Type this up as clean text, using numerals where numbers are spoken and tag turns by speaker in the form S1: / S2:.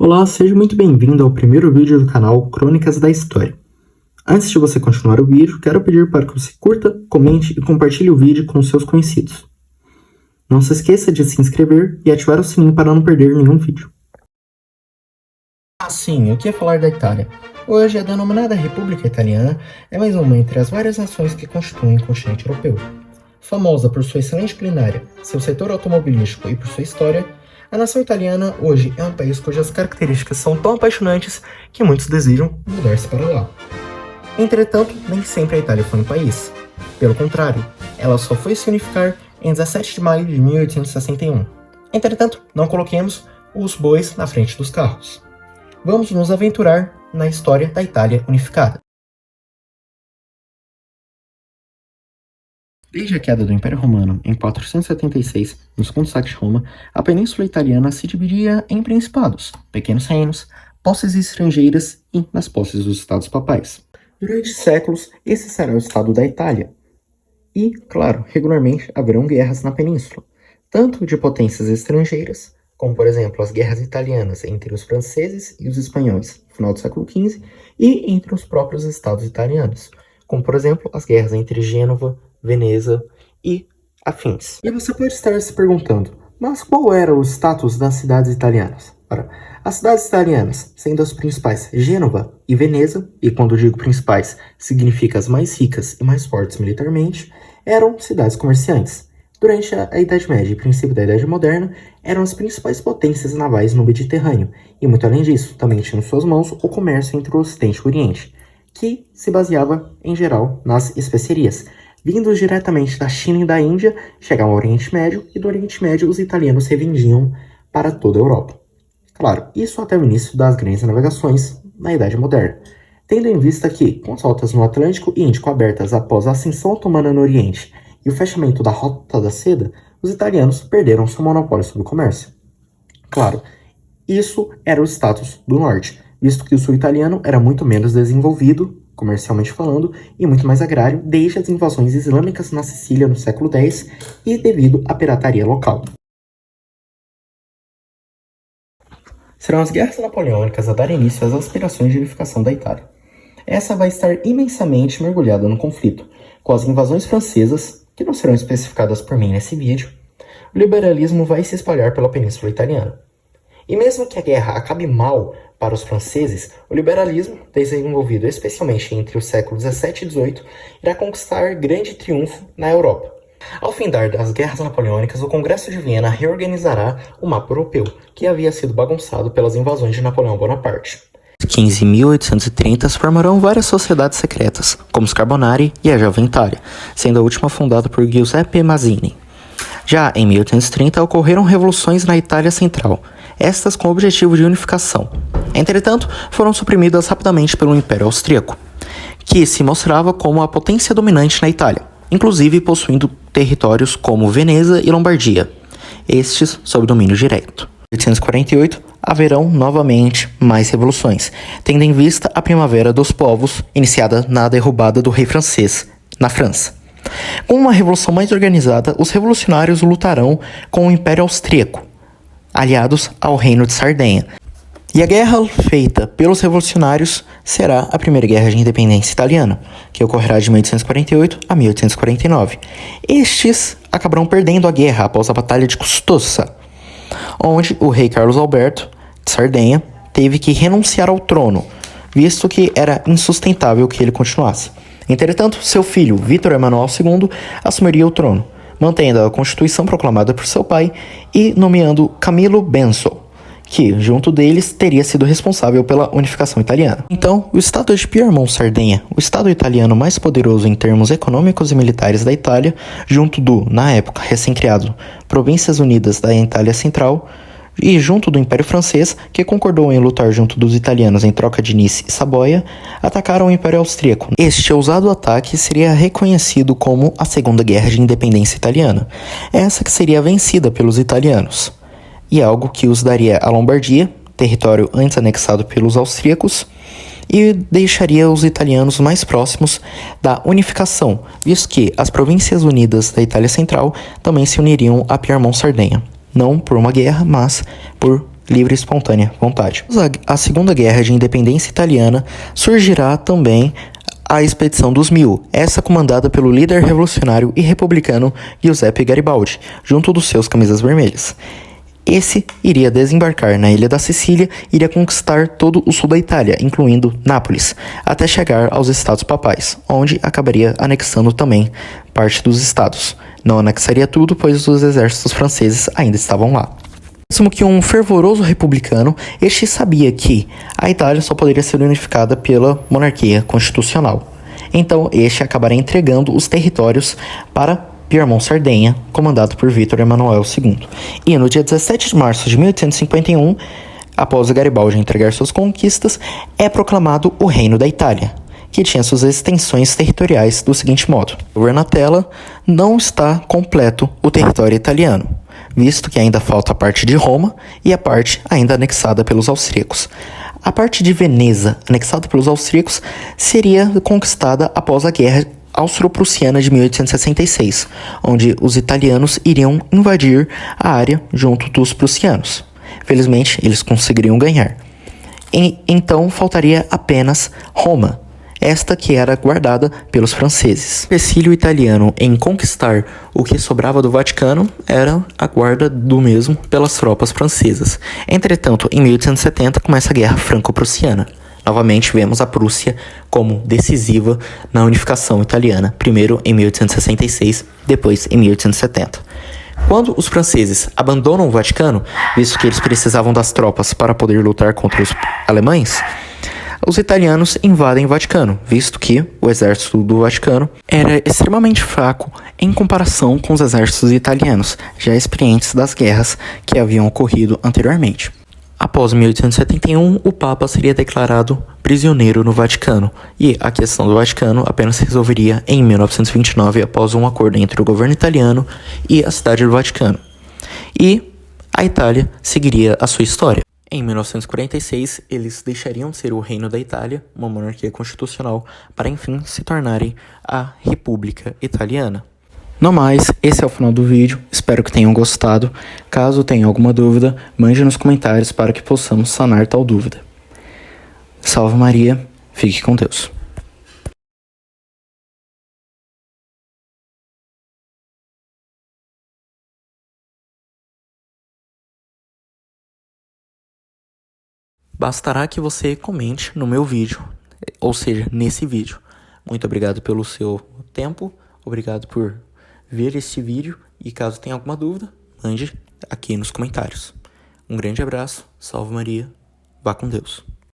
S1: Olá, seja muito bem-vindo ao primeiro vídeo do canal Crônicas da História. Antes de você continuar o vídeo, quero pedir para que você curta, comente e compartilhe o vídeo com seus conhecidos. Não se esqueça de se inscrever e ativar o sininho para não perder nenhum vídeo. Sim, eu queria falar da Itália. Hoje, a denominada República Italiana é mais uma entre as várias nações que constituem o continente europeu. Famosa por sua excelente culinária, seu setor automobilístico e por sua história, a nação italiana hoje é um país cujas características são tão apaixonantes que muitos desejam mudar-se para lá. Entretanto, nem sempre a Itália foi um país. Pelo contrário, ela só foi se unificar em 17 de maio de 1861. Entretanto, não coloquemos os bois na frente dos carros. Vamos nos aventurar na história da Itália unificada. Desde a queda do Império Romano, em 476, nos contos-saques de Roma, a Península Italiana se dividia em principados, pequenos reinos, posses estrangeiras e nas posses dos estados papais. Durante séculos, esse será o estado da Itália. E, claro, regularmente haverão guerras na península, tanto de potências estrangeiras, como por exemplo as guerras italianas entre os franceses e os espanhóis, no final do século XV, e entre os próprios estados italianos, como por exemplo as guerras entre Gênova, Veneza e afins. E você pode estar se perguntando, mas qual era o status das cidades italianas? Ora, as cidades italianas, sendo as principais Gênova e Veneza, e quando digo principais, significa as mais ricas e mais fortes militarmente, eram cidades comerciantes. Durante a Idade Média e princípio da Idade Moderna, eram as principais potências navais no Mediterrâneo, e muito além disso, também tinham em suas mãos o comércio entre o Ocidente e o Oriente, que se baseava, em geral, nas especiarias. Vindos diretamente da China e da Índia, chegavam ao Oriente Médio, e do Oriente Médio os italianos revendiam para toda a Europa. Claro, isso até o início das grandes navegações na Idade Moderna. Tendo em vista que, com as rotas no Atlântico e Índico abertas após a ascensão otomana no Oriente e o fechamento da Rota da Seda, os italianos perderam seu monopólio sobre o comércio. Claro, isso era o status do Norte, visto que o sul italiano era muito menos desenvolvido, comercialmente falando, e muito mais agrário desde as invasões islâmicas na Sicília no século X e devido à pirataria local. Serão as guerras napoleônicas a dar início às aspirações de unificação da Itália. Essa vai estar imensamente mergulhada no conflito, com as invasões francesas, que não serão especificadas por mim nesse vídeo. O liberalismo vai se espalhar pela Península Italiana. E mesmo que a guerra acabe mal para os franceses, o liberalismo, desenvolvido especialmente entre os séculos XVII e XVIII, irá conquistar grande triunfo na Europa. Ao findar das guerras napoleônicas, o Congresso de Viena reorganizará o mapa europeu, que havia sido bagunçado pelas invasões de Napoleão Bonaparte. Em 1830 se formarão várias sociedades secretas, como os Carbonari e a Jovem Itália, sendo a última fundada por Giuseppe Mazzini. Já em 1830 ocorreram revoluções na Itália Central, estas com o objetivo de unificação. Entretanto, foram suprimidas rapidamente pelo Império Austríaco, que se mostrava como a potência dominante na Itália, inclusive possuindo territórios como Veneza e Lombardia, estes sob domínio direto. Em 1848, haverão novamente mais revoluções, tendo em vista a Primavera dos Povos, iniciada na derrubada do rei francês na França. Com uma revolução mais organizada, os revolucionários lutarão com o Império Austríaco, aliados ao Reino de Sardenha. E a guerra feita pelos revolucionários será a Primeira Guerra de Independência Italiana, que ocorrerá de 1848 a 1849. Estes acabarão perdendo a guerra após a Batalha de Custossa, onde o rei Carlos Alberto de Sardenha teve que renunciar ao trono, visto que era insustentável que ele continuasse. Entretanto, seu filho, Vítor Emanuel II, assumiria o trono, mantendo a Constituição proclamada por seu pai e nomeando Camilo Benso, que, junto deles, teria sido responsável pela unificação italiana. Então, o estado de Piemonte-Sardenha, o estado italiano mais poderoso em termos econômicos e militares da Itália, junto do, na época, recém-criado Províncias Unidas da Itália Central, e junto do Império Francês, que concordou em lutar junto dos italianos em troca de Nice e Saboia, atacaram o Império Austríaco. Este ousado ataque seria reconhecido como a Segunda Guerra de Independência Italiana, essa que seria vencida pelos italianos, e algo que os daria a Lombardia, território antes anexado pelos austríacos, e deixaria os italianos mais próximos da unificação, visto que as Províncias Unidas da Itália Central também se uniriam a Piemonte-Sardenha. Não por uma guerra, mas por livre e espontânea vontade. A Segunda Guerra de Independência Italiana surgirá também a Expedição dos Mil, essa comandada pelo líder revolucionário e republicano Giuseppe Garibaldi, junto dos seus camisas vermelhas. Esse iria desembarcar na ilha da Sicília e iria conquistar todo o sul da Itália, incluindo Nápoles, até chegar aos Estados Papais, onde acabaria anexando também parte dos estados. Não anexaria tudo, pois os exércitos franceses ainda estavam lá. Mesmo que um fervoroso republicano, este sabia que a Itália só poderia ser unificada pela monarquia constitucional. Então, este acabaria entregando os territórios para Piemonte-Sardenha, comandado por Vítor Emanuel II. E no dia 17 de março de 1851, após Garibaldi entregar suas conquistas, é proclamado o Reino da Itália, que tinha suas extensões territoriais do seguinte modo. Na tela não está completo o território italiano, visto que ainda falta a parte de Roma e a parte ainda anexada pelos austríacos. A parte de Veneza, anexada pelos austríacos, seria conquistada após a Guerra Austro-Prussiana de 1866, onde os italianos iriam invadir a área junto dos prussianos. Felizmente, eles conseguiriam ganhar. Então, faltaria apenas Roma, esta que era guardada pelos franceses. O empecilho italiano em conquistar o que sobrava do Vaticano era a guarda do mesmo pelas tropas francesas. Entretanto, em 1870 começa a Guerra Franco-Prussiana. Novamente vemos a Prússia como decisiva na unificação italiana, primeiro em 1866, depois em 1870. Quando os franceses abandonam o Vaticano, visto que eles precisavam das tropas para poder lutar contra os alemães, os italianos invadem o Vaticano, visto que o exército do Vaticano era extremamente fraco em comparação com os exércitos italianos, já experientes das guerras que haviam ocorrido anteriormente. Após 1871, o Papa seria declarado prisioneiro no Vaticano, e a questão do Vaticano apenas se resolveria em 1929 após um acordo entre o governo italiano e a cidade do Vaticano. E a Itália seguiria a sua história. Em 1946, eles deixariam de ser o Reino da Itália, uma monarquia constitucional, para enfim se tornarem a República Italiana. No mais, esse é o final do vídeo, espero que tenham gostado. Caso tenha alguma dúvida, mande nos comentários para que possamos sanar tal dúvida. Salve Maria, fique com Deus. Bastará que você comente no meu vídeo, ou seja, nesse vídeo. Muito obrigado pelo seu tempo, obrigado por ver este vídeo e caso tenha alguma dúvida, mande aqui nos comentários. Um grande abraço, salve Maria, vá com Deus.